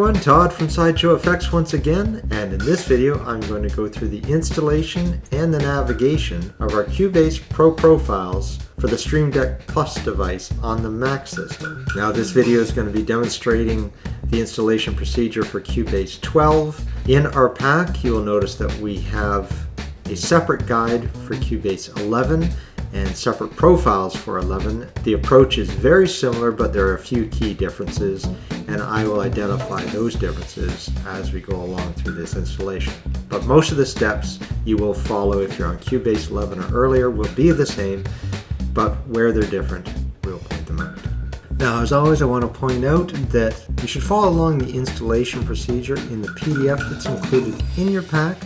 everyone, Todd from SideshowFX once again, and in this video I'm going to go through the installation and the navigation of our Cubase Pro Profiles for the Stream Deck Plus device on the Mac system. Now this video is going to be demonstrating the installation procedure for Cubase 12. In our pack you will notice that we have a separate guide for Cubase 11 and separate profiles for 11. The approach is very similar, but there are a few key differences, and I will identify those differences as we go along through this installation. But most of the steps you will follow if you're on Cubase 11 or earlier will be the same, but where they're different, we'll point them out. Now, as always, I want to point out that you should follow along the installation procedure in the PDF that's included in your pack.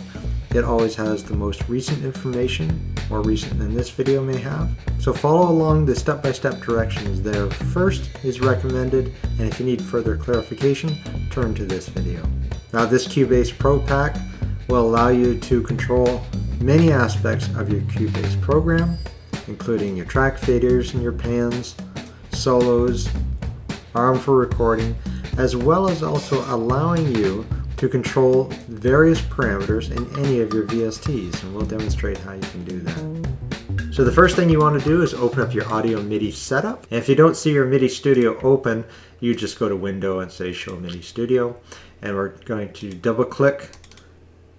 It always has the most recent information, more recent than this video may have. So follow along the step-by-step directions there. First is recommended, and if you need further clarification, turn to this video. Now this Cubase Pro pack will allow you to control many aspects of your Cubase program, including your track faders and your pans, solos, arm for recording, as well as also allowing you to control various parameters in any of your VSTs, and we'll demonstrate how you can do that. So the first thing you want to do is open up your audio MIDI setup, and if you don't see your MIDI Studio open, you just go to Window and say Show MIDI Studio, and we're going to double click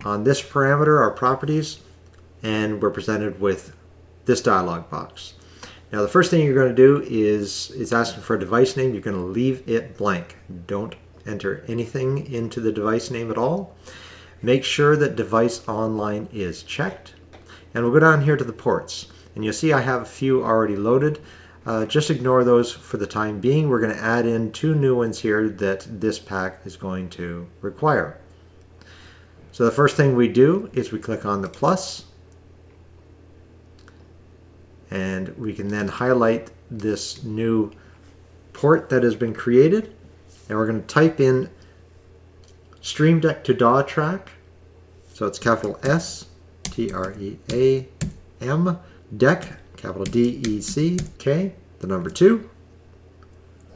on this parameter, our properties, and we're presented with this dialog box. Now the first thing you're going to do is it's asking for a device name. You're going to leave it blank. Don't enter anything into the device name at all. Make sure that device online is checked, and we'll go down here to the ports, and you'll see I have a few already loaded. Just ignore those for the time being. We're going to add in 2 new ones here that this pack is going to require. So the first thing we do is we click on the plus, and we can then highlight this new port that has been created. And we're going to type in Stream Deck to DAW track. So it's capital S, T-R-E-A-M, Deck, capital D-E-C-K, the number 2,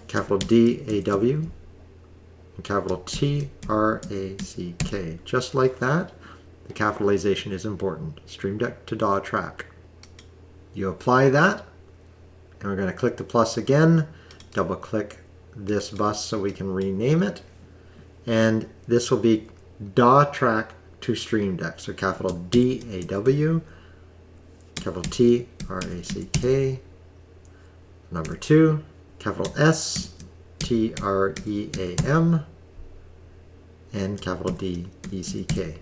capital D-A-W, and capital T-R-A-C-K. Just like that, the capitalization is important. Stream Deck to DAW track. You apply that, and we're going to click the plus again, double click this bus so we can rename it, and this will be DAW track to Stream Deck. So capital D-A-W, capital T-R-A-C-K, number 2, capital S-T-R-E-A-M, and capital D-E-C-K.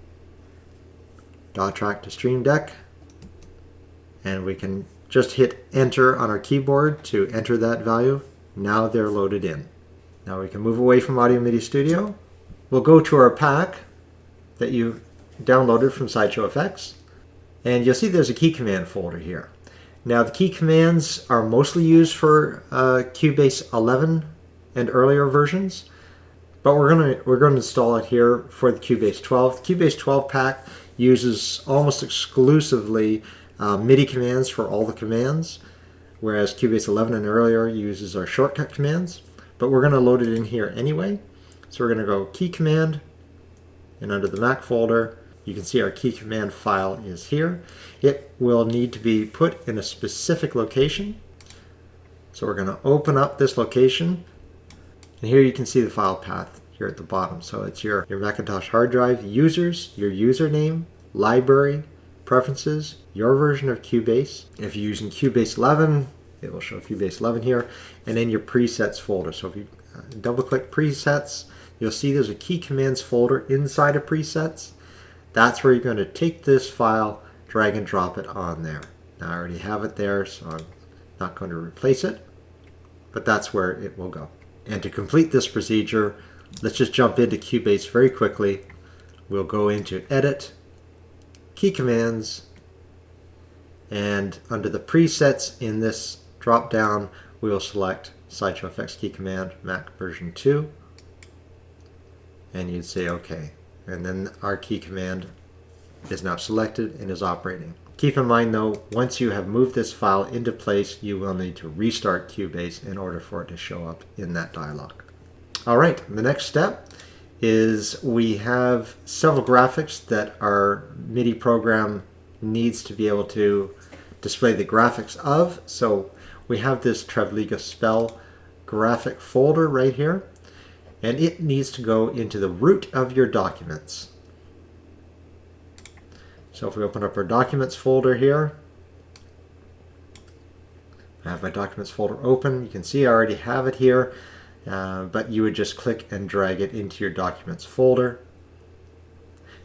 DAW track to Stream Deck, and we can just hit enter on our keyboard to enter that value. Now they're loaded in. Now we can move away from Audio MIDI Studio. We'll go to our pack that you downloaded from SideshowFX, and you'll see there's a key command folder here. Now the key commands are mostly used for Cubase 11 and earlier versions, but we're going to install it here for the Cubase 12. The Cubase 12 pack uses almost exclusively MIDI commands for all the commands, whereas Cubase 11 and earlier uses our shortcut commands, but we're going to load it in here anyway. So we're going to go key command, and under the Mac folder, you can see our key command file is here. It will need to be put in a specific location. So we're going to open up this location, and here you can see the file path here at the bottom. So it's your Macintosh hard drive, users, your username, library, preferences, your version of Cubase. If you're using Cubase 11, it will show Cubase 11 here, and then your presets folder. So if you double click presets, you'll see there's a key commands folder inside of presets. That's where you're going to take this file, drag and drop it on there. Now I already have it there, so I'm not going to replace it, but that's where it will go. And to complete this procedure, let's just jump into Cubase very quickly. We'll go into Edit, Key Commands, and under the presets in this drop down, we will select SideshowFX key command Mac version 2, and you'd say OK, and then our key command is now selected and is operating. Keep in mind though, once you have moved this file into place, you will need to restart Cubase in order for it to show up in that dialog. Alright, the next step is we have several graphics that our MIDI program needs to be able to display the graphics of. So we have this Trevliga spell graphic folder right here, and it needs to go into the root of your documents. So if we open up our documents folder here, I have my documents folder open. You can see I already have it here, but you would just click and drag it into your documents folder.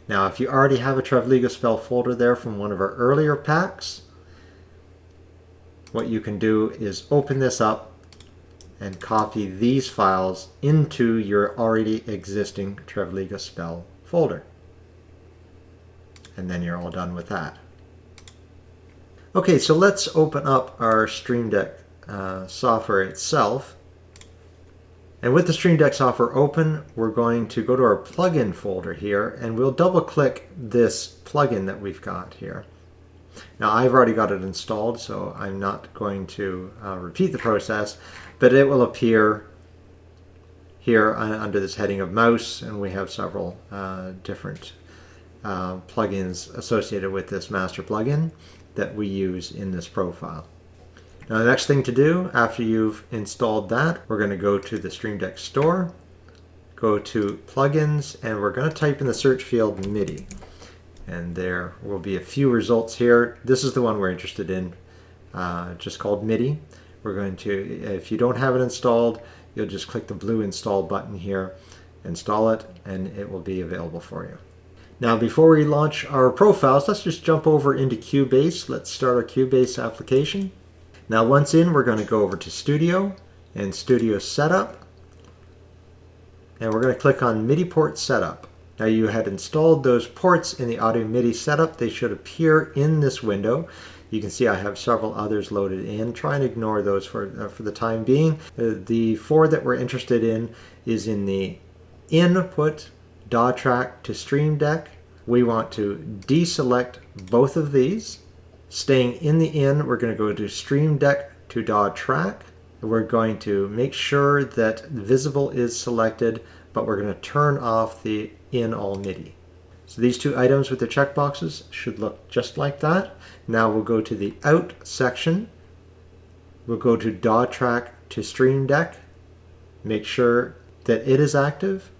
Now if you already have a Trevliga spell folder there from one of our earlier packs, what you can do is open this up and copy these files into your already existing Trevliga spell folder. And then you're all done with that. Okay, so let's open up our Stream Deck software itself. And with the Stream Deck software open, we're going to go to our plugin folder here, and we'll double click this plugin that we've got here. Now I've already got it installed, so I'm not going to repeat the process, but it will appear here under this heading of mouse, and we have several different plugins associated with this master plugin that we use in this profile. Now the next thing to do after you've installed that, we're going to go to the Stream Deck store, go to plugins, and we're going to type in the search field MIDI. And there will be a few results here. This is the one we're interested in, just called MIDI. We're going to, if you don't have it installed, you'll just click the blue install button here, install it, and it will be available for you. Now before we launch our profiles, let's just jump over into Cubase. Let's start our Cubase application. Now once in, we're going to go over to Studio and Studio Setup, and we're going to click on MIDI port setup. Now you had installed those ports in the Audio MIDI setup. They should appear in this window. You can see I have several others loaded in. Try and ignore those for the time being. The 4 that we're interested in is in the input DAW track to Stream Deck. We want to deselect both of these. Staying in the in, we're going to go to Stream Deck to DAW track. We're going to make sure that visible is selected, but we're going to turn off the in all MIDI. So these two items with the checkboxes should look just like that. Now we'll go to the out section. We'll go to DAW track to Stream Deck. Make sure that it is active,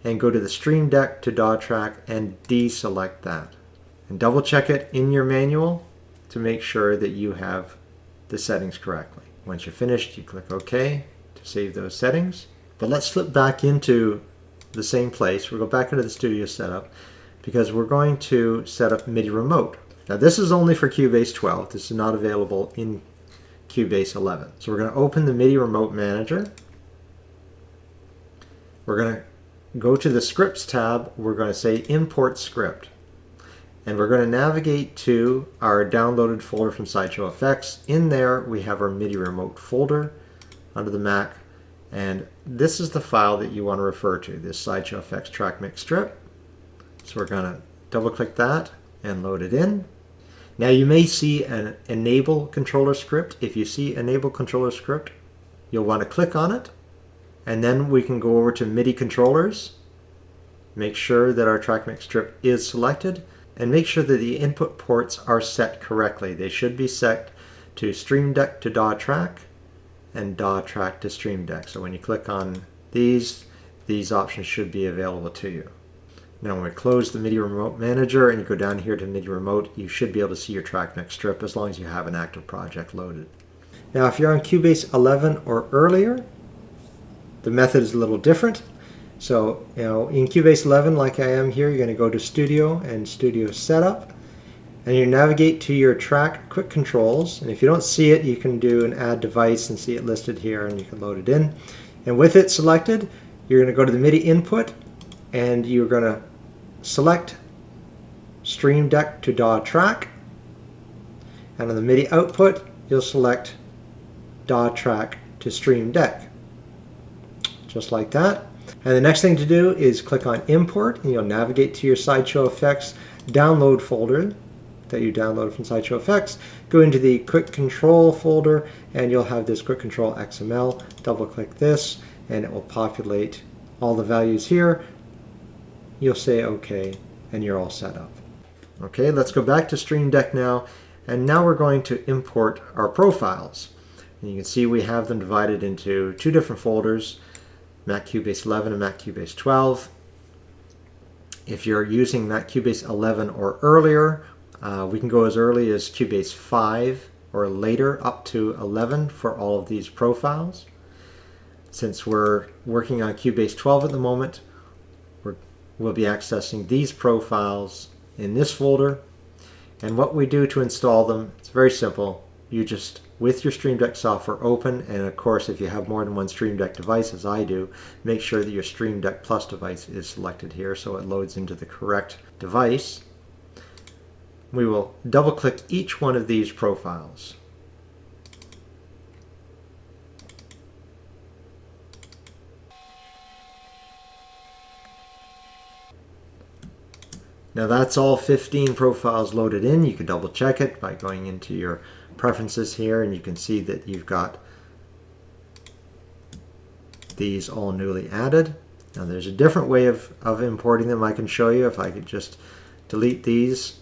and go to the Stream Deck to DAW track and deselect that. And double check it in your manual to make sure that you have the settings correctly. Once you're finished, you click OK to save those settings. But let's flip back into the same place. We'll go back into the studio setup because we're going to set up MIDI remote. Now this is only for Cubase 12. This is not available in Cubase 11. So we're going to open the MIDI remote manager. We're going to go to the scripts tab. We're going to say import script. And we're going to navigate to our downloaded folder from SideshowFX. In there we have our MIDI remote folder under the Mac. And this is the file that you want to refer to, this SideshowFX track mix strip. So we're going to double click that and load it in. Now you may see an enable controller script. If you see enable controller script, you'll want to click on it. And then we can go over to MIDI controllers, make sure that our track mix strip is selected, and make sure that the input ports are set correctly. They should be set to Stream Deck to DAW track and DAW track to Stream Deck. So when you click on these options should be available to you. Now when we close the MIDI remote manager and you go down here to MIDI remote, you should be able to see your track mix strip as long as you have an active project loaded. Now if you're on Cubase 11 or earlier, the method is a little different. So, in Cubase 11, like I am here, you're going to go to Studio and Studio Setup, and you navigate to your track quick controls. And if you don't see it, you can do an add device and see it listed here, and you can load it in. And with it selected, you're going to go to the MIDI input, and you're going to select Stream Deck to DAW track. And on the MIDI output, you'll select DAW track to Stream Deck. Just like that. And the next thing to do is click on import, and you'll navigate to your SideshowFX download folder that you downloaded from SideshowFX. Go into the quick control folder, and you'll have this quick control XML. Double click this, and it will populate all the values here, you'll say OK, and you're all set up. Okay, let's go back to Stream Deck now, and now we're going to import our profiles. And you can see we have them divided into two different folders, Mac Cubase 11 and Mac Cubase 12. If you're using Mac Cubase 11 or earlier, we can go as early as Cubase 5 or later up to 11 for all of these profiles. Since we're working on Cubase 12 at the moment, we'll be accessing these profiles in this folder. And what we do to install them, it's very simple. You just, with your Stream Deck software open, and of course if you have more than one Stream Deck device, as I do, make sure that your Stream Deck Plus device is selected here so it loads into the correct device. We will double click each one of these profiles. Now that's all 15 profiles loaded in. You can double check it by going into your preferences here, and you can see that you've got these all newly added. Now there's a different way of importing them I can show you. If I could just delete these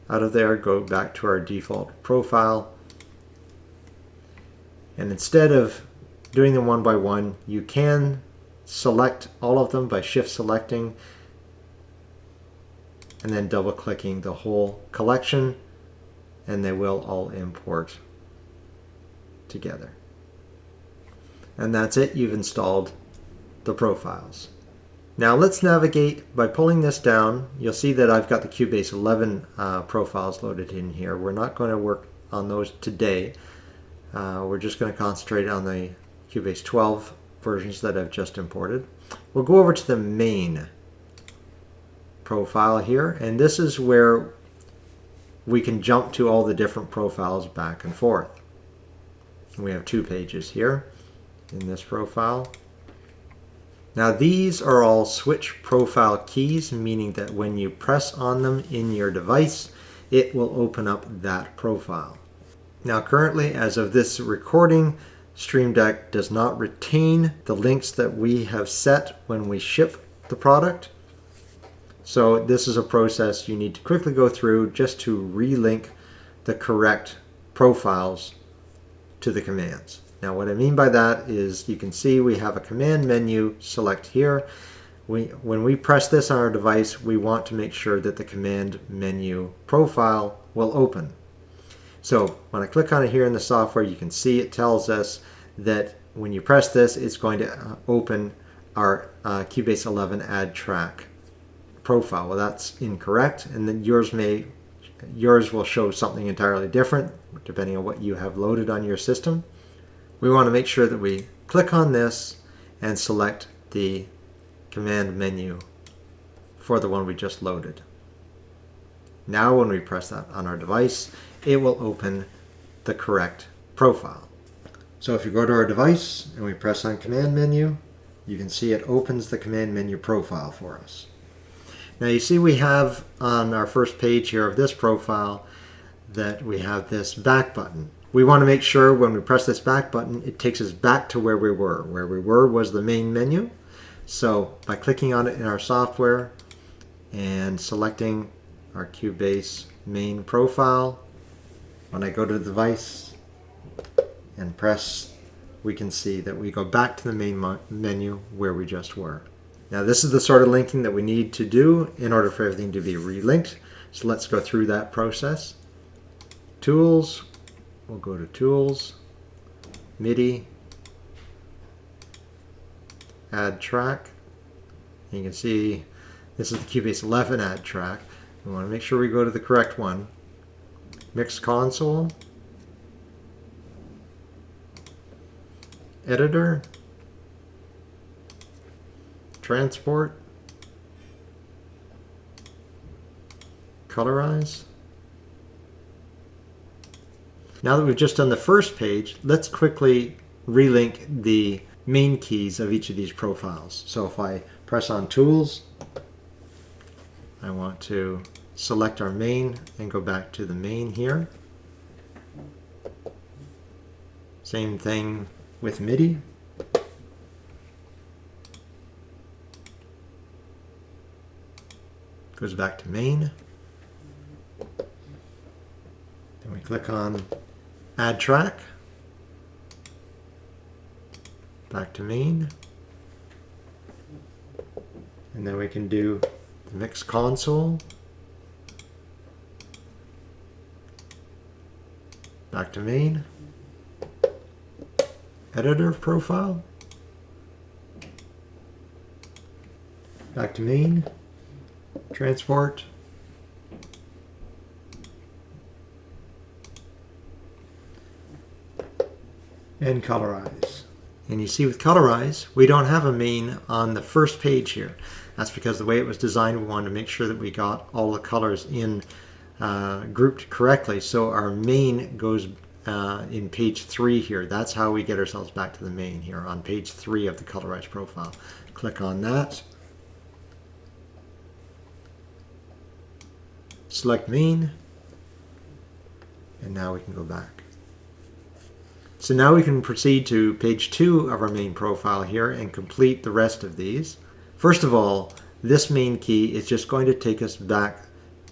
out of there, go back to our default profile, and instead of doing them one by one, you can select all of them by shift selecting and then double clicking the whole collection, and they will all import together. And that's it, you've installed the profiles. Now let's navigate by pulling this down. You'll see that I've got the Cubase 11 profiles loaded in here. We're not going to work on those today. We're just going to concentrate on the Cubase 12 versions that I've just imported. We'll go over to the main profile here, and this is where we can jump to all the different profiles back and forth. We have two pages here in this profile. Now these are all switch profile keys, meaning that when you press on them in your device, it will open up that profile. Now currently, as of this recording, Stream Deck does not retain the links that we have set when we ship the product. So this is a process you need to quickly go through just to relink the correct profiles to the commands. Now what I mean by that is you can see we have a command menu select here. When we press this on our device, we want to make sure that the command menu profile will open. So when I click on it here in the software, you can see it tells us that when you press this, it's going to open our Cubase 11 add track profile. Well, that's incorrect, and then yours will show something entirely different depending on what you have loaded on your system. We want to make sure that we click on this and select the command menu for the one we just loaded. Now when we press that on our device, it will open the correct profile. So if you go to our device and we press on command menu, you can see it opens the command menu profile for us. Now you see we have on our first page here of this profile that we have this back button. We want to make sure when we press this back button, it takes us back to where we were. Where we were was the main menu. So by clicking on it in our software and selecting our Cubase main profile, when I go to the device and press, we can see that we go back to the main menu where we just were. Now this is the sort of linking that we need to do in order for everything to be relinked. So let's go through that process. Tools, we'll go to Tools, MIDI, Add Track. You can see this is the Cubase 11 Add Track. We want to make sure we go to the correct one. Mix Console, Editor, Transport, Colorize. Now that we've just done the first page, let's quickly relink the main keys of each of these profiles. So if I press on Tools, I want to select our main and go back to the main here. Same thing with MIDI. goes back to main. Then we click on add track, back to main. And then we can do the mix console, back to main, editor profile, back to main, transport, and colorize. And you see with Colorize, we don't have a main on the first page here. That's because the way it was designed, we wanted to make sure that we got all the colors in grouped correctly. So our main goes in page 3 here. That's how we get ourselves back to the main here on page 3 of the Colorize profile. Click on that. Select main. And now we can go back. So now we can proceed to page 2 of our main profile here and complete the rest of these. First of all, this main key is just going to take us back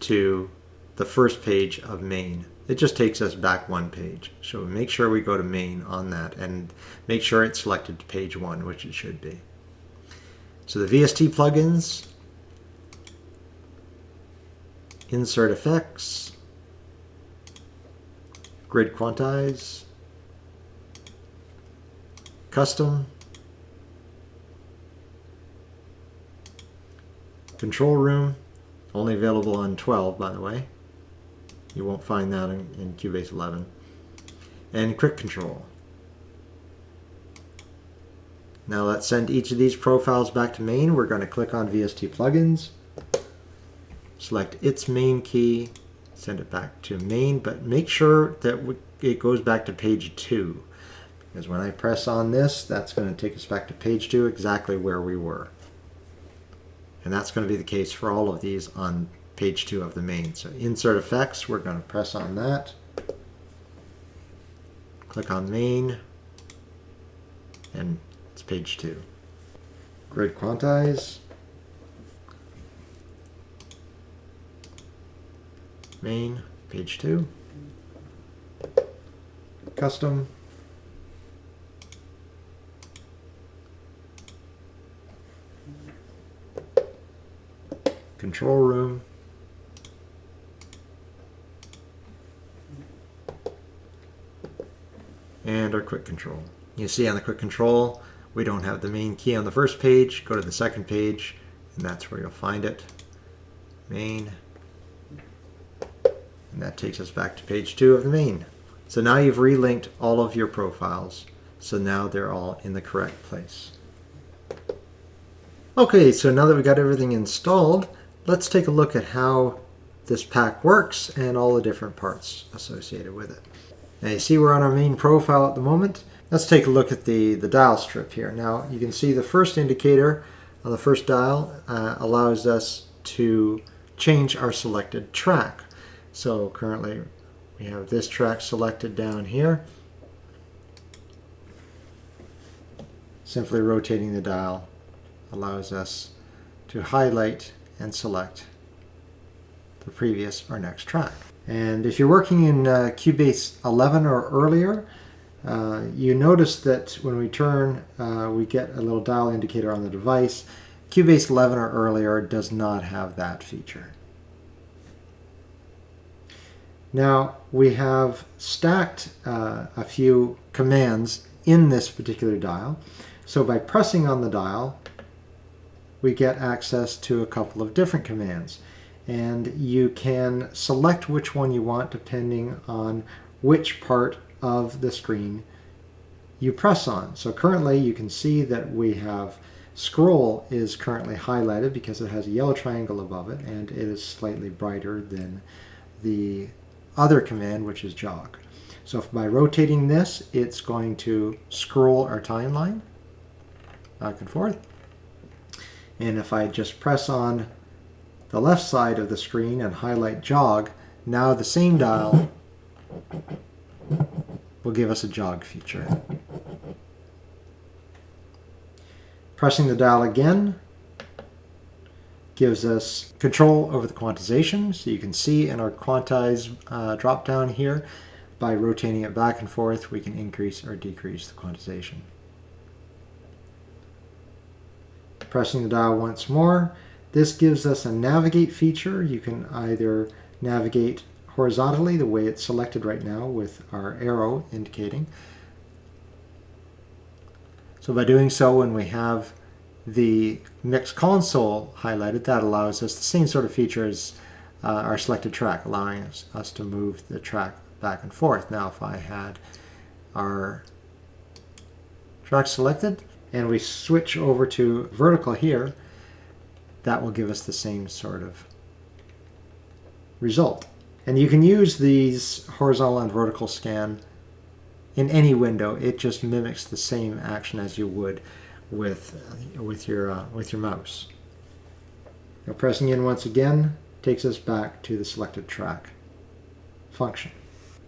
to the first page of main. It just takes us back one page. So make sure we go to main on that and make sure it's selected to page 1, which it should be. So the VST plugins, insert effects, grid quantize, custom, control room, only available on 12 by the way. You won't find that in Cubase 11. And quick control. Now let's send each of these profiles back to main. We're going to click on VST plugins, select its main key, send it back to main, but make sure that it goes back to page 2. Because when I press on this, that's going to take us back to page 2, exactly where we were. And that's going to be the case for all of these on page 2 of the main. So insert effects, we're going to press on that. Click on main, and it's page 2. Grid quantize, main, page 2. Custom, control room, and our quick control. You see on the quick control, we don't have the main key on the first page. Go to the second page, and that's where you'll find it. Main. And that takes us back to page 2 of the main. So now you've relinked all of your profiles. So now they're all in the correct place. Okay, so now that we got everything installed, let's take a look at how this pack works and all the different parts associated with it. Now you see we're on our main profile at the moment. Let's take a look at the dial strip here. Now you can see the first indicator on the first dial allows us to change our selected track. So currently we have this track selected down here. Simply rotating the dial allows us to highlight and select the previous or next track. And if you're working in Cubase 11 or earlier, you notice that when we turn, we get a little dial indicator on the device. Cubase 11 or earlier does not have that feature. Now we have stacked a few commands in this particular dial. So by pressing on the dial, we get access to a couple of different commands. And you can select which one you want depending on which part of the screen you press on. So currently you can see that we have scroll is currently highlighted because it has a yellow triangle above it, and it is slightly brighter than the other command, which is jog. So if by rotating this, it's going to scroll our timeline back and forth. And if I just press on the left side of the screen and highlight jog, now the same dial will give us a jog feature. gives us control over the quantization. So you can see in our Quantize drop down here, by rotating it back and forth, we can increase or decrease the quantization. Pressing the dial once more, this gives us a navigate feature. You can either navigate horizontally, the way it's selected right now with our arrow indicating. So by doing so, when we have the mix console highlighted, that allows us the same sort of feature as our selected track, allowing us to move the track back and forth. Now if I had our track selected and we switch over to vertical here, that will give us the same sort of result. And you can use these horizontal and vertical scan in any window. It just mimics the same action as you would with your mouse. Now pressing in once again takes us back to the selected track function.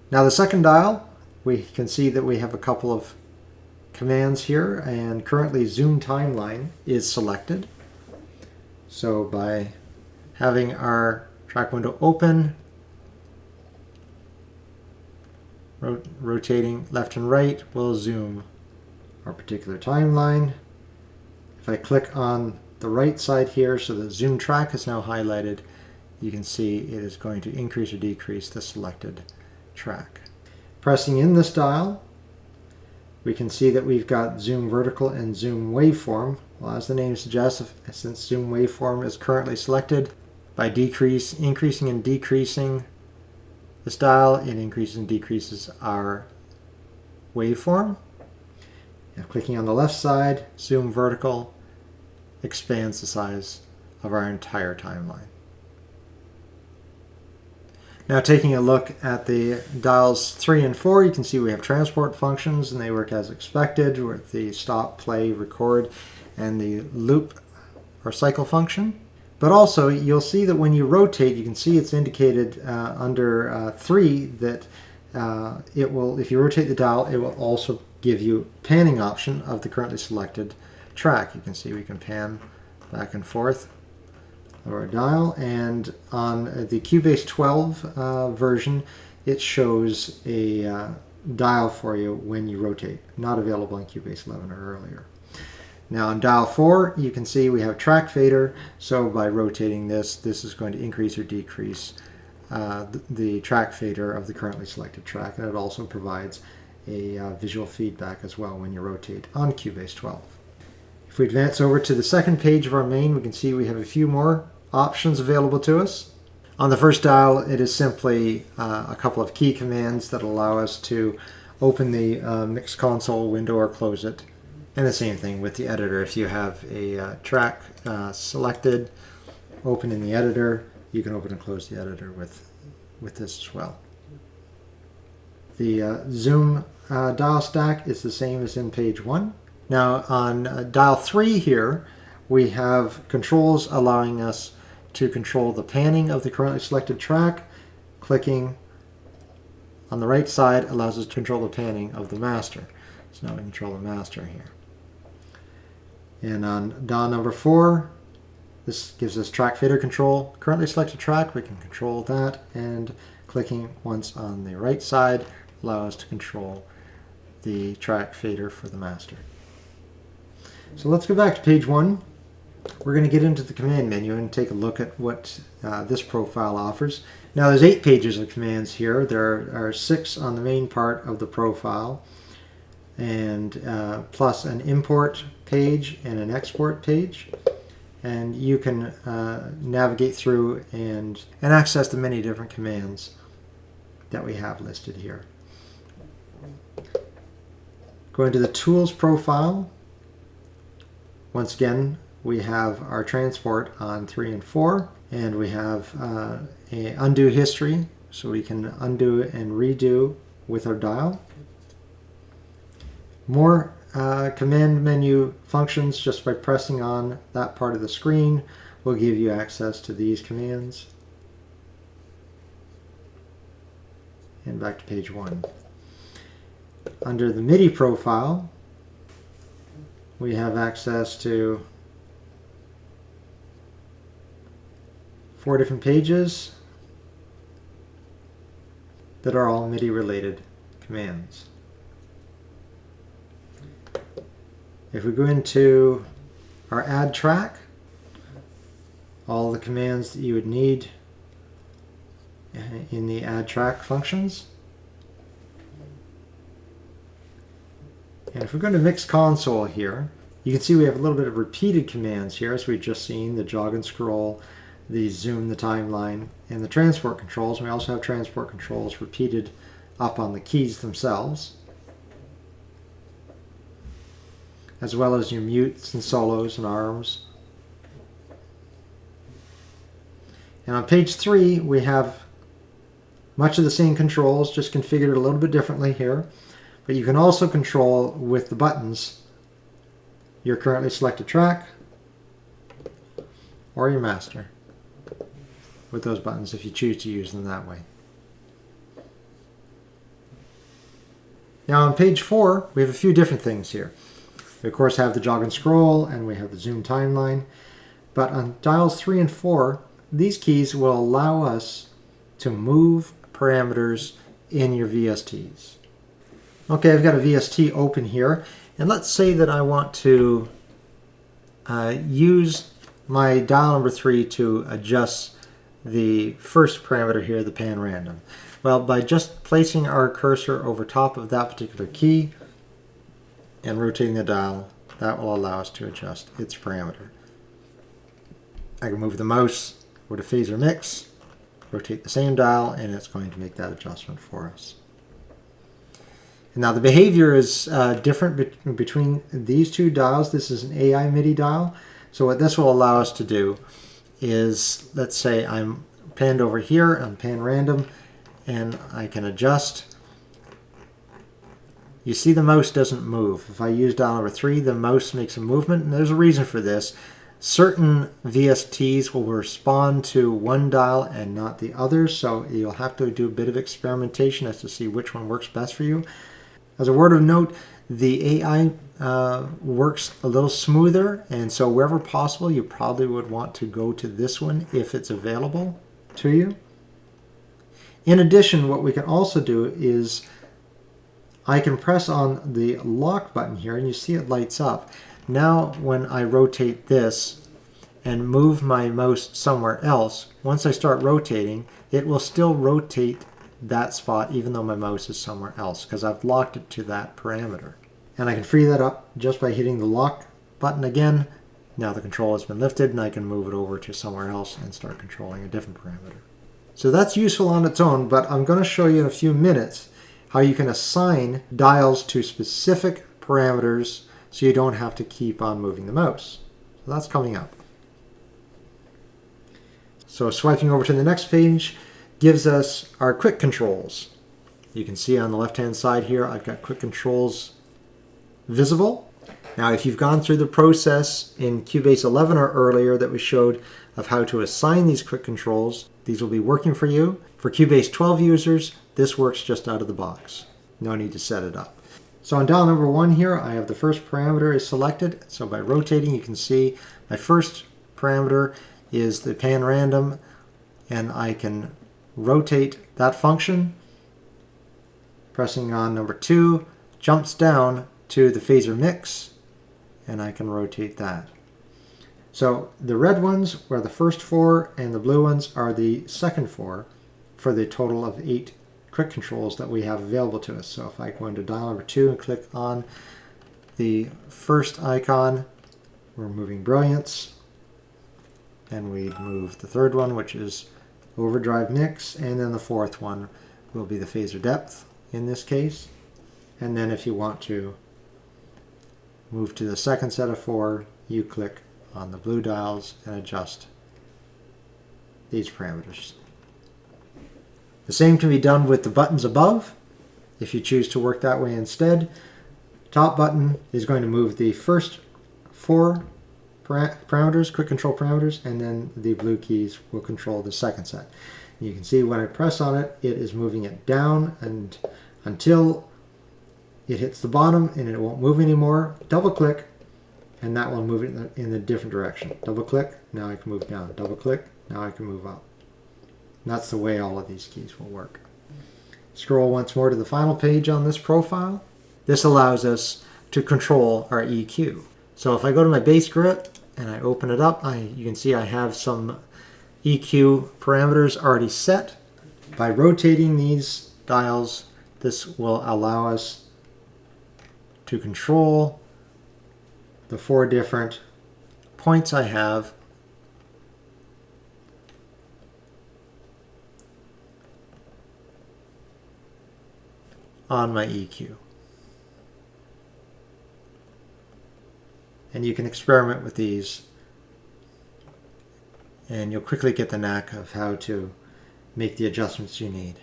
Now the second dial, we can see that we have a couple of commands here, and currently zoom timeline is selected. So by having our track window open, rotating left and right will zoom our particular timeline. If I click on the right side here, so the zoom track is now highlighted, you can see it is going to increase or decrease the selected track. Pressing in this dial, we can see that we've got zoom vertical and zoom waveform. Well, as the name suggests, since zoom waveform is currently selected, by increasing and decreasing this dial, it increases and decreases our waveform. Now, clicking on the left side, zoom vertical expands the size of our entire timeline. Now taking a look at the dials 3 and 4, you can see we have transport functions, and they work as expected with the stop, play, record, and the loop or cycle function. But also you'll see that when you rotate, you can see it's indicated under 3 that it will, if you rotate the dial, it will also give you panning option of the currently selected track. You can see we can pan back and forth of our dial, and on the Cubase 12 version, it shows a dial for you when you rotate, not available in Cubase 11 or earlier. Now on dial 4, you can see we have track fader, so by rotating this is going to increase or decrease the track fader of the currently selected track, and it also provides a visual feedback as well when you rotate on Cubase 12. If we advance over to the second page of our main, we can see we have a few more options available to us. On the first dial, it is simply a couple of key commands that allow us to open the mix console window or close it. And the same thing with the editor. If you have a track selected, open in the editor, you can open and close the editor with this as well. The zoom dial stack is the same as in page 1. Now on dial 3 here, we have controls allowing us to control the panning of the currently selected track. Clicking on the right side allows us to control the panning of the master. So now we control the master here. And on dial number 4, this gives us track fader control. Currently selected track, we can control that, and clicking once on the right side allows us to control the track fader for the master. So let's go back to page 1. We're going to get into the command menu and take a look at what this profile offers. Now there's 8 pages of commands here. There are 6 on the main part of the profile, and plus an import page and an export page. And you can navigate through and access the many different commands that we have listed here. Going to the Tools profile, once again we have our transport on 3 and 4, and we have a undo history, so we can undo and redo with our dial. More command menu functions just by pressing on that part of the screen will give you access to these commands. And back to page 1. Under the MIDI profile, we have access to 4 different pages that are all MIDI related commands. If we go into our add track, all the commands that you would need in the add track functions. And if we go to mix console here, you can see we have a little bit of repeated commands here, as we've just seen, the jog and scroll, the zoom, the timeline, and the transport controls. And we also have transport controls repeated up on the keys themselves, as well as your mutes and solos and arms. And on page 3, we have much of the same controls, just configured a little bit differently here. But you can also control with the buttons your currently selected track or your master with those buttons if you choose to use them that way. Now on page 4, we have a few different things here. We of course have the jog and scroll, and we have the zoom timeline. But on dials 3 and 4, these keys will allow us to move parameters in your VSTs. Okay, I've got a VST open here, and let's say that I want to use my dial number 3 to adjust the first parameter here, the pan random. Well, by just placing our cursor over top of that particular key and rotating the dial, that will allow us to adjust its parameter. I can move the mouse over to phaser mix, rotate the same dial, and it's going to make that adjustment for us. Now the behavior is different between these two dials. This is an AI MIDI dial. So what this will allow us to do is, let's say I'm panned over here on pan random, and I can adjust. You see the mouse doesn't move. If I use dial number 3, the mouse makes a movement, and there's a reason for this. Certain VSTs will respond to one dial and not the other, so you'll have to do a bit of experimentation as to see which one works best for you. As a word of note, the AI works a little smoother, and so wherever possible, you probably would want to go to this one if it's available to you. In addition, what we can also do is I can press on the lock button here, and you see it lights up. Now when I rotate this and move my mouse somewhere else, once I start rotating, it will still rotate that spot even though my mouse is somewhere else, because I've locked it to that parameter. And I can free that up just by hitting the lock button again. Now the control has been lifted, and I can move it over to somewhere else and start controlling a different parameter. So that's useful on its own, but I'm going to show you in a few minutes how you can assign dials to specific parameters so you don't have to keep on moving the mouse. So that's coming up. So swiping over to the next page gives us our quick controls. You can see on the left hand side here I've got quick controls visible. Now if you've gone through the process in Cubase 11 or earlier that we showed of how to assign these quick controls, these will be working for you. For Cubase 12 users, this works just out of the box. No need to set it up. So on dial number 1 here, I have the first parameter is selected. So by rotating, you can see my first parameter is the pan random, and I can rotate that function. Pressing on number 2 jumps down to the phaser mix, and I can rotate that. So the red ones are the first 4, and the blue ones are the second 4 for the total of 8 quick controls that we have available to us. So if I go into dial number 2 and click on the first icon, we're moving brilliance, and we move the third one, which is overdrive mix, and then the fourth one will be the phaser depth in this case. And then if you want to move to the second set of 4, you click on the blue dials and adjust these parameters. The same can be done with the buttons above if you choose to work that way instead. Top button is going to move the first 4 parameters, quick control parameters, and then the blue keys will control the second set. And you can see when I press on it, it is moving it down and until it hits the bottom, and it won't move anymore. Double click, and that will move it in a different direction. Double click, now I can move down. Double click, Now I can move up. And that's the way all of these keys will work. Scroll once more to the final page on this profile. This allows us to control our EQ. So if I go to my bass grit and I open it up, you can see I have some EQ parameters already set. By rotating these dials, this will allow us to control the 4 different points I have on my EQ. And you can experiment with these and you'll quickly get the knack of how to make the adjustments you need.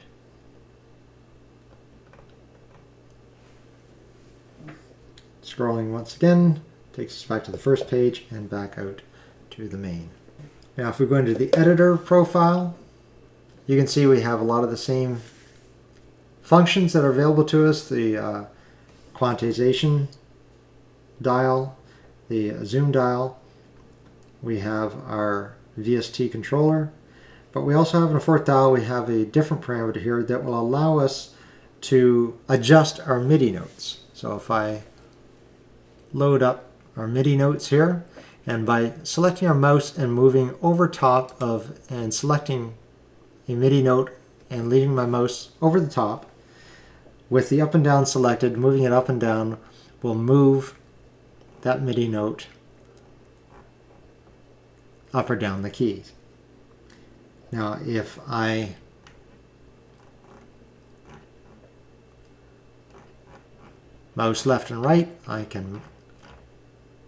Scrolling once again takes us back to the first page and back out to the main. Now if we go into the editor profile, you can see we have a lot of the same functions that are available to us. The quantization dial, the zoom dial, we have our VST controller, but we also have in a 4th dial, we have a different parameter here that will allow us to adjust our MIDI notes. So if I load up our MIDI notes here, and by selecting our mouse and moving over top of and selecting a MIDI note and leaving my mouse over the top, with the up and down selected, moving it up and down will move that MIDI note up or down the keys. Now if I mouse left and right, I can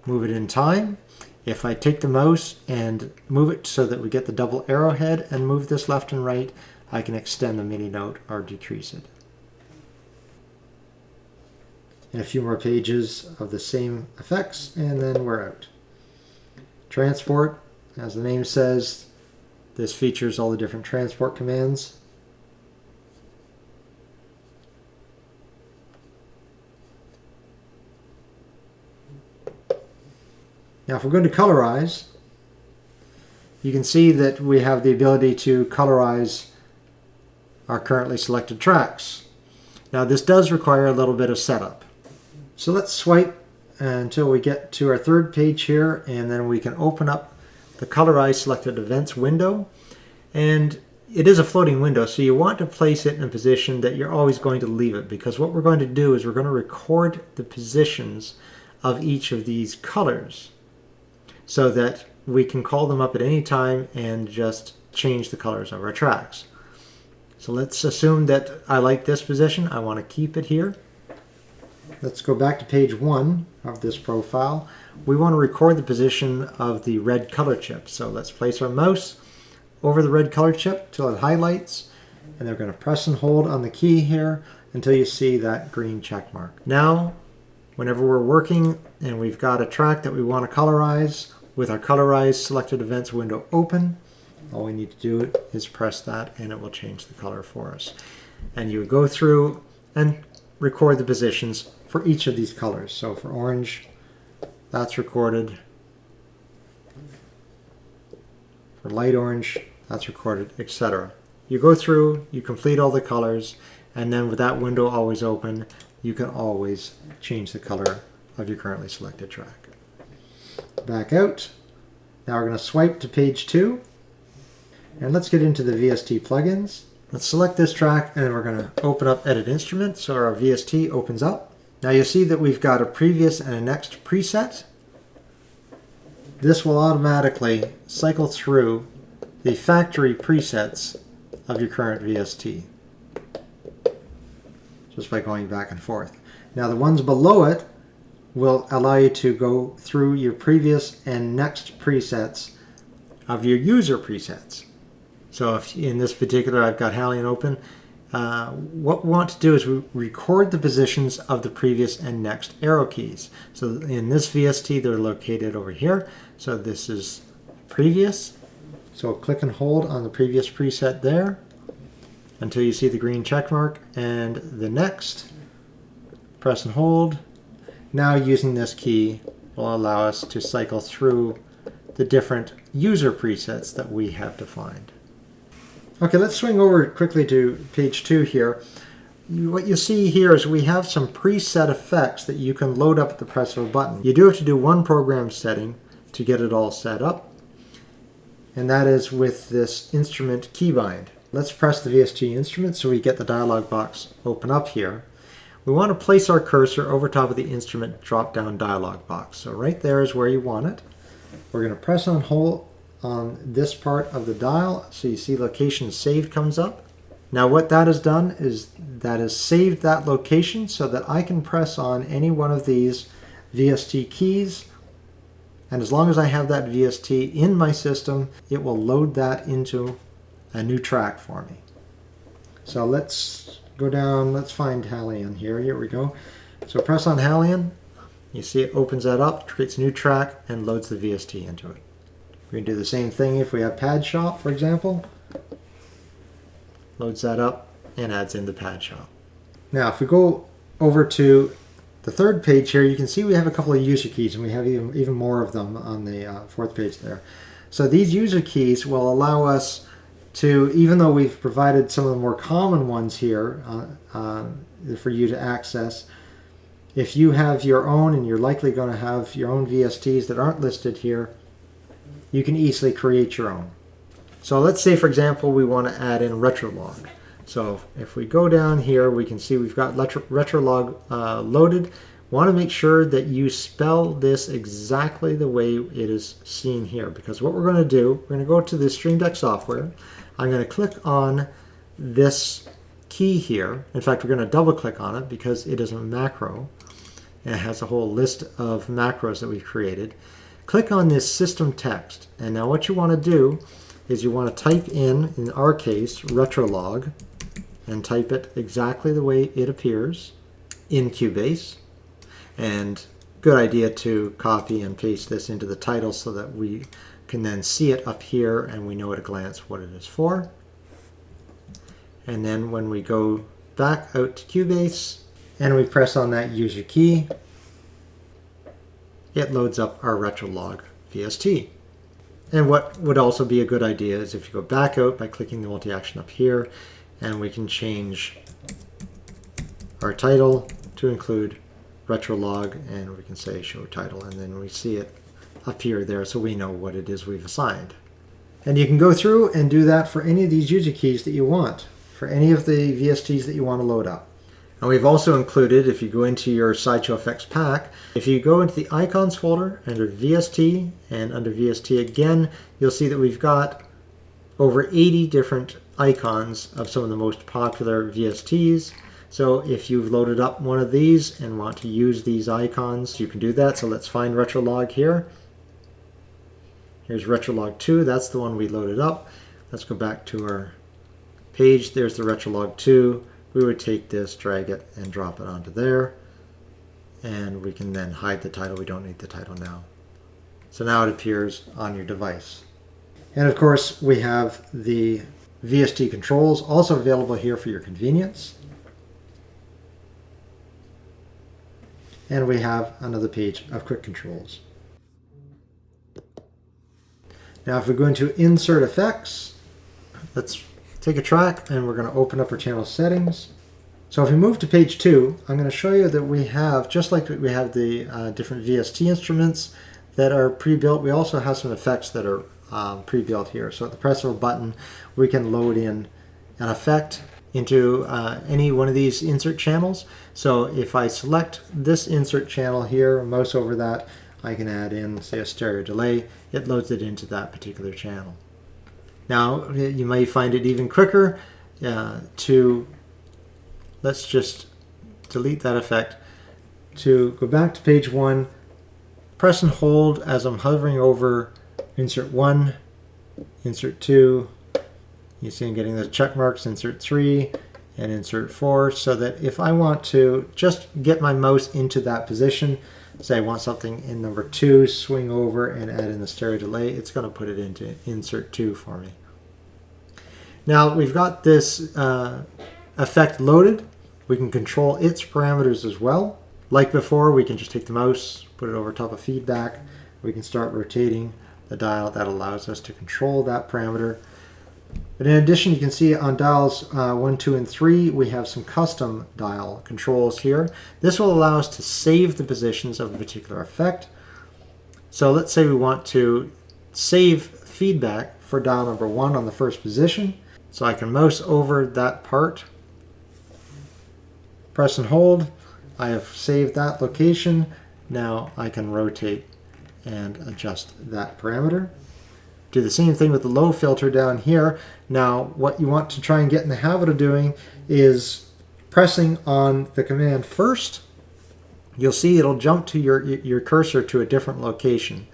move it in time. If I take the mouse and move it so that we get the double arrowhead and move this left and right, I can extend the MIDI note or decrease it. And a few more pages of the same effects, and then we're out. Transport, as the name says, this features all the different transport commands. Now if we're going to colorize, you can see that we have the ability to colorize our currently selected tracks. Now this does require a little bit of setup. So let's swipe until we get to our 3rd page here, and then we can open up the Colorize Selected Events window. And it is a floating window, so you want to place it in a position that you're always going to leave it, because what we're going to do is we're going to record the positions of each of these colors so that we can call them up at any time and just change the colors of our tracks. So let's assume that I like this position. I want to keep it here. Let's go back to page 1 of this profile. We want to record the position of the red color chip. So let's place our mouse over the red color chip till it highlights, and they're going to press and hold on the key here until you see that green check mark. Now, whenever we're working and we've got a track that we want to colorize with our Colorize Selected Events window open, all we need to do is press that and it will change the color for us. And you would go through and record the positions for each of these colors. So for orange, that's recorded. For light orange, that's recorded, etc. You go through, you complete all the colors, and then with that window always open, you can always change the color of your currently selected track. Back out. Now we're going to swipe to page 2, and let's get into the VST plugins. Let's select this track, and then we're going to open up Edit Instrument, so our VST opens up. Now you'll see that we've got a previous and a next preset. This will automatically cycle through the factory presets of your current VST, just by going back and forth. Now the ones below it will allow you to go through your previous and next presets of your user presets. So if in this particular I've got Halion open, what we want to do is we record the positions of the previous and next arrow keys. So in this VST they're located over here. So this is previous. So click and hold on the previous preset there until you see the green check mark, and the next, press and hold. Now using this key will allow us to cycle through the different user presets that we have defined. Okay, let's swing over quickly to page 2 here. What you see here is we have some preset effects that you can load up at the press of a button. You do have to do one program setting to get it all set up, and that is with this instrument keybind. Let's press the VST instrument so we get the dialog box open up here. We want to place our cursor over top of the instrument drop-down dialog box. So right there is where you want it. We're going to press on hold on this part of the dial, so you see location saved comes up. Now what that has done is that has saved that location so that I can press on any one of these VST keys, and as long as I have that VST in my system, it will load that into a new track for me. So let's go down, let's find Halion here. Here we go. So press on Halion, you see it opens that up, creates a new track, and loads the VST into it. We can do the same thing if we have Pad Shop, for example. Loads that up and adds in the Pad Shop. Now if we go over to the third page here, you can see we have a couple of user keys, and we have even more of them on the fourth page there. So these user keys will allow us to, even though we've provided some of the more common ones here for you to access, if you have your own, and you're likely going to have your own VSTs that aren't listed here, you can easily create your own. So let's say, for example, we want to add in retrolog. So if we go down here, we can see we've got retrolog loaded. Want to make sure that you spell this exactly the way it is seen here, because what we're going to do, we're going to go to the Stream Deck software. I'm going to click on this key here. In fact, we're going to double click on it because it is a macro, and it has a whole list of macros that we've created. Click on this system text, and now what you want to do is you want to type in our case, retrolog, and type it exactly the way it appears in Cubase. And good idea to copy and paste this into the title so that we can then see it up here and we know at a glance what it is for. And then when we go back out to Cubase and we press on that user key, it loads up our retrolog VST. And what would also be a good idea is if you go back out by clicking the multi-action up here, and we can change our title to include retrolog, and we can say show title, and then we see it appear there so we know what it is we've assigned. And you can go through and do that for any of these user keys that you want, for any of the VSTs that you want to load up. And we've also included, if you go into your SideshowFX pack, if you go into the icons folder under VST and under VST again, you'll see that we've got over 80 different icons of some of the most popular VSTs. So if you've loaded up one of these and want to use these icons, you can do that. So let's find retrolog here. Here's retrolog 2, that's the one we loaded up. Let's go back to our page. There's the retrolog 2. We would take this, drag it, and drop it onto there. And we can then hide the title. We don't need the title now. So now it appears on your device. And of course, we have the VST Controls also available here for your convenience. And we have another page of quick controls. Now if we go into Insert Effects, let's take a track and we're going to open up our channel settings. So if we move to page 2, I'm going to show you that we have, just like we have the different VST instruments that are pre-built, we also have some effects that are pre-built here. So at the press of a button, we can load in an effect into any one of these insert channels. So if I select this insert channel here, mouse over that, I can add in, say, a stereo delay. It loads it into that particular channel. Now, you may find it even quicker let's just delete that effect, to go back to page 1, press and hold as I'm hovering over insert 1, insert 2, you see I'm getting the check marks, insert 3, and insert 4, so that if I want to just get my mouse into that position, say I want something in number 2, swing over and add in the stereo delay, it's going to put it into insert 2 for me. Now we've got this effect loaded. We can control its parameters as well. Like before, we can just take the mouse, put it over top of feedback. We can start rotating the dial that allows us to control that parameter. But in addition, you can see on dials 1, 2, and 3, we have some custom dial controls here. This will allow us to save the positions of a particular effect. So let's say we want to save feedback for dial number 1 on the first position. So I can mouse over that part, press and hold. I have saved that location. Now I can rotate and adjust that parameter. Do the same thing with the low filter down here. Now what you want to try and get in the habit of doing is pressing on the command first. You'll see it'll jump to your cursor to a different location.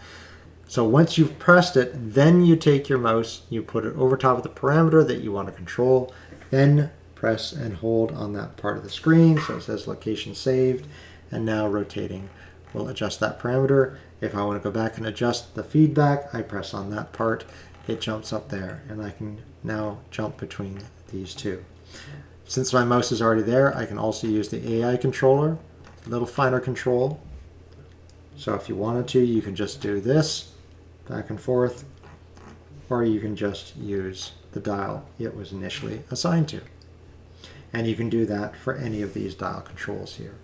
So once you've pressed it, then you take your mouse, you put it over top of the parameter that you want to control, then press and hold on that part of the screen. So it says location saved, and now rotating will adjust that parameter. If I want to go back and adjust the feedback, I press on that part, it jumps up there, and I can now jump between these two. Since my mouse is already there, I can also use the AI controller, a little finer control. So if you wanted to, you can just do this, back and forth, or you can just use the dial it was initially assigned to. And you can do that for any of these dial controls here.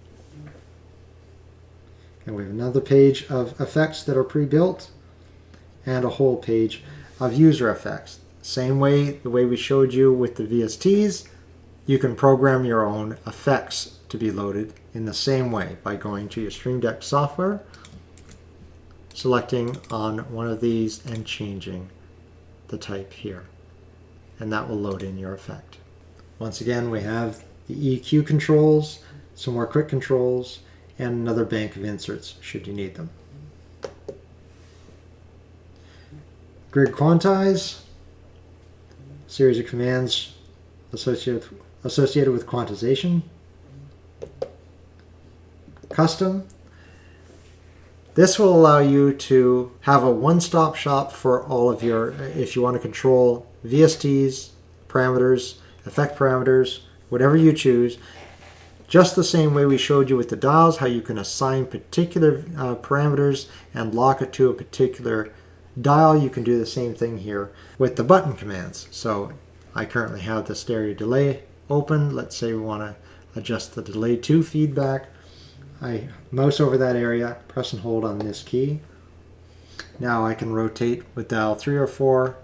And we have another page of effects that are pre-built and a whole page of user effects. Same way, the way we showed you with the VSTs, you can program your own effects to be loaded in the same way by going to your Stream Deck software, selecting on one of these and changing the type here. And that will load in your effect. Once again, we have the EQ controls, some more quick controls, and another bank of inserts should you need them. Grid Quantize, series of commands associated with quantization. Custom. This will allow you to have a one-stop shop for all of your, if you want to control VSTs, parameters, effect parameters, whatever you choose. Just the same way we showed you with the dials, how you can assign particular parameters and lock it to a particular dial, you can do the same thing here with the button commands. So I currently have the stereo delay open. Let's say we want to adjust the delay to feedback. I mouse over that area, press and hold on this key. Now I can rotate with dial 3 or 4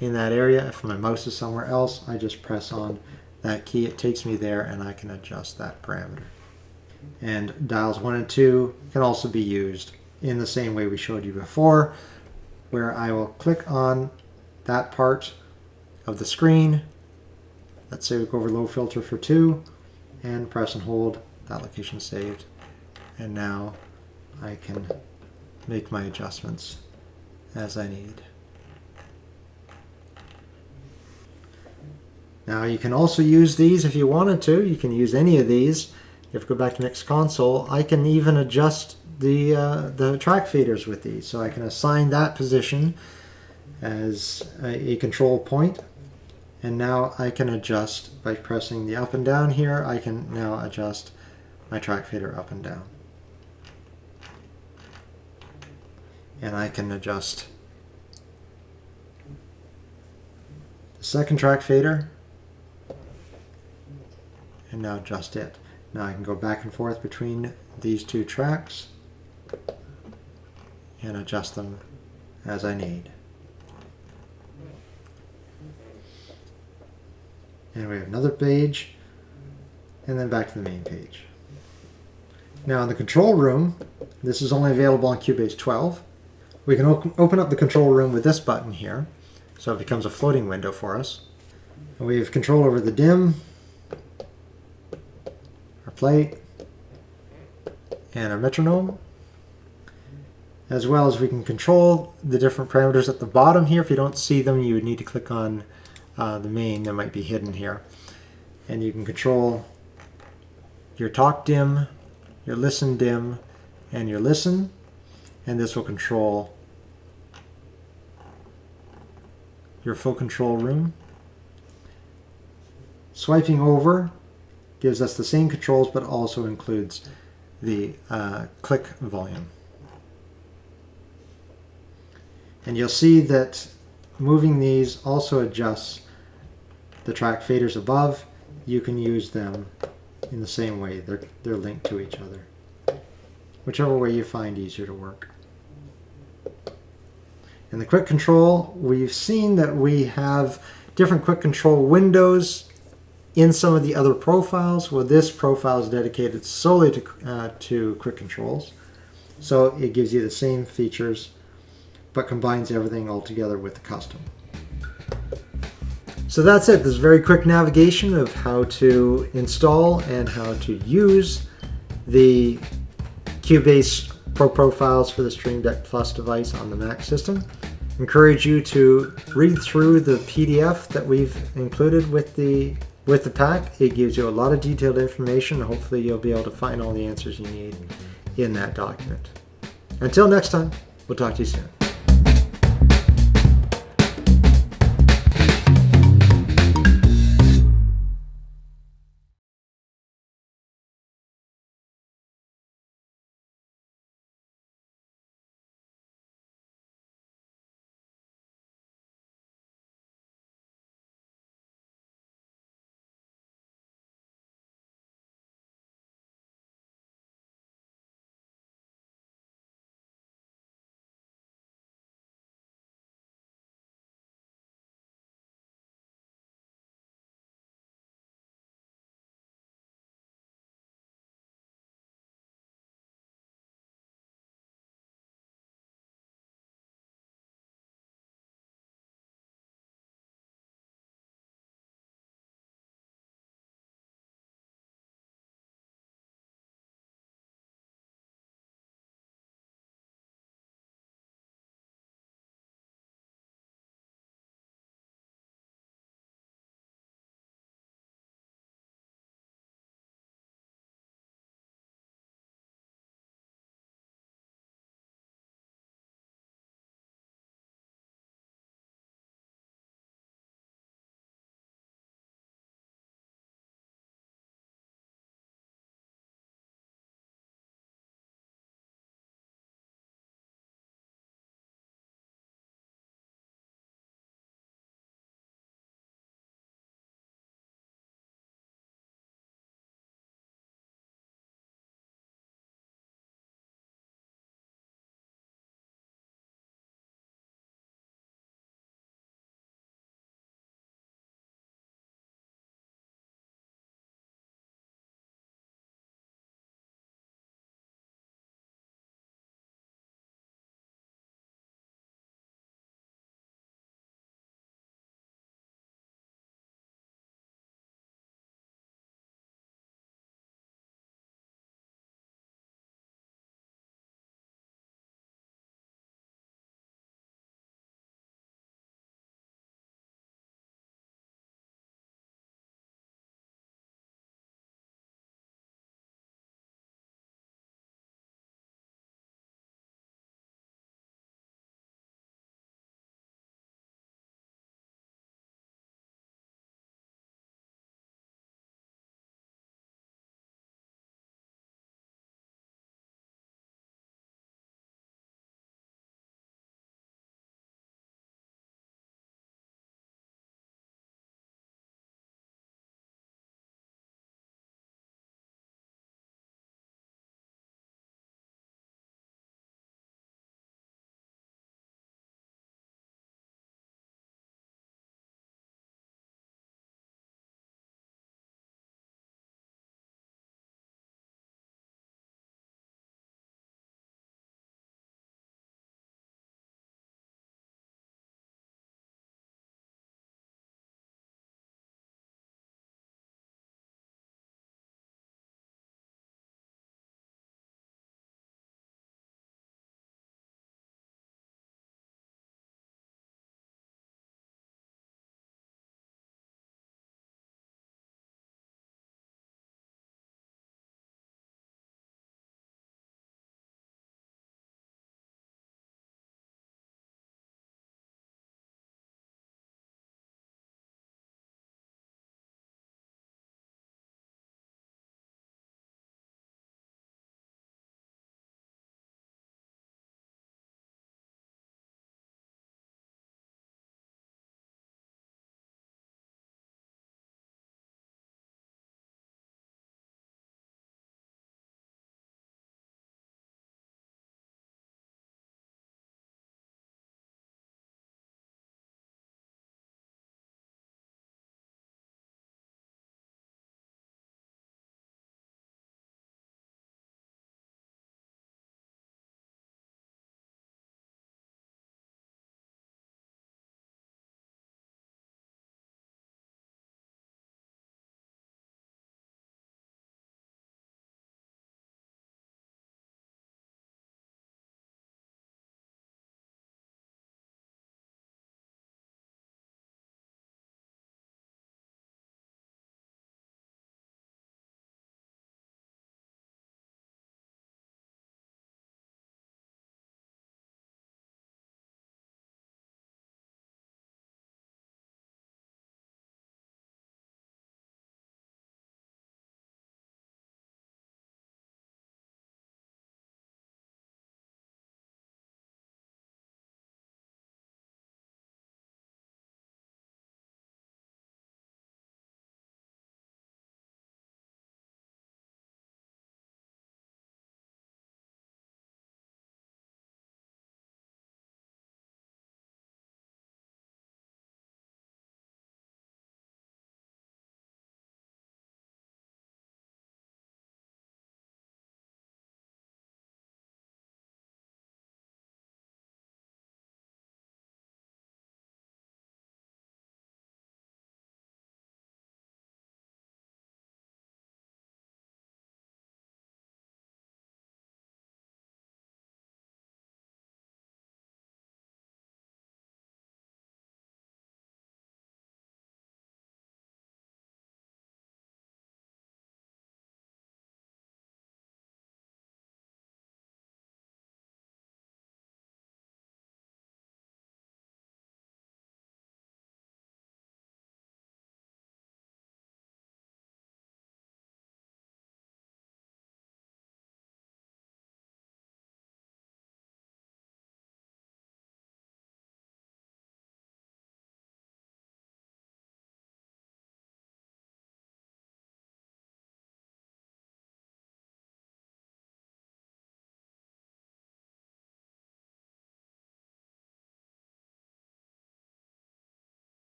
in that area. If my mouse is somewhere else, I just press on that key, it takes me there, and I can adjust that parameter. And dials 1 and 2 can also be used in the same way we showed you before, where I will click on that part of the screen. Let's say we go over low filter for 2 and press and hold, that location saved. And now I can make my adjustments as I need. Now you can also use these if you wanted to. You can use any of these. If we go back to Mix Console, I can even adjust the track faders with these. So I can assign that position as a control point. And now I can adjust by pressing the up and down here. I can now adjust my track fader up and down. And I can adjust the second track fader. And now adjust it. Now I can go back and forth between these two tracks and adjust them as I need. And we have another page, and then back to the main page. Now in the control room, this is only available on Cubase 12. We can open up the control room with this button here, so it becomes a floating window for us. And we have control over the dim, our plate, and our metronome, as well as we can control the different parameters at the bottom here. If you don't see them, you would need to click on the main that might be hidden here. And you can control your talk dim, your listen dim, and your listen. And this will control your full control room. Swiping over gives us the same controls, but also includes the click volume. And you'll see that moving these also adjusts the track faders above. You can use them in the same way. They're linked to each other. Whichever way you find easier to work. In the quick control, we've seen that we have different quick control windows in some of the other profiles. Well, this profile is dedicated solely to quick controls. So it gives you the same features, but combines everything all together with the custom. So that's it. This is very quick navigation of how to install and how to use the Cubase Pro Profiles for the Stream Deck Plus device on the Mac system. Encourage you to read through the PDF that we've included with the pack. It gives you a lot of detailed information. Hopefully you'll be able to find all the answers you need in that document. Until next time, we'll talk to you soon.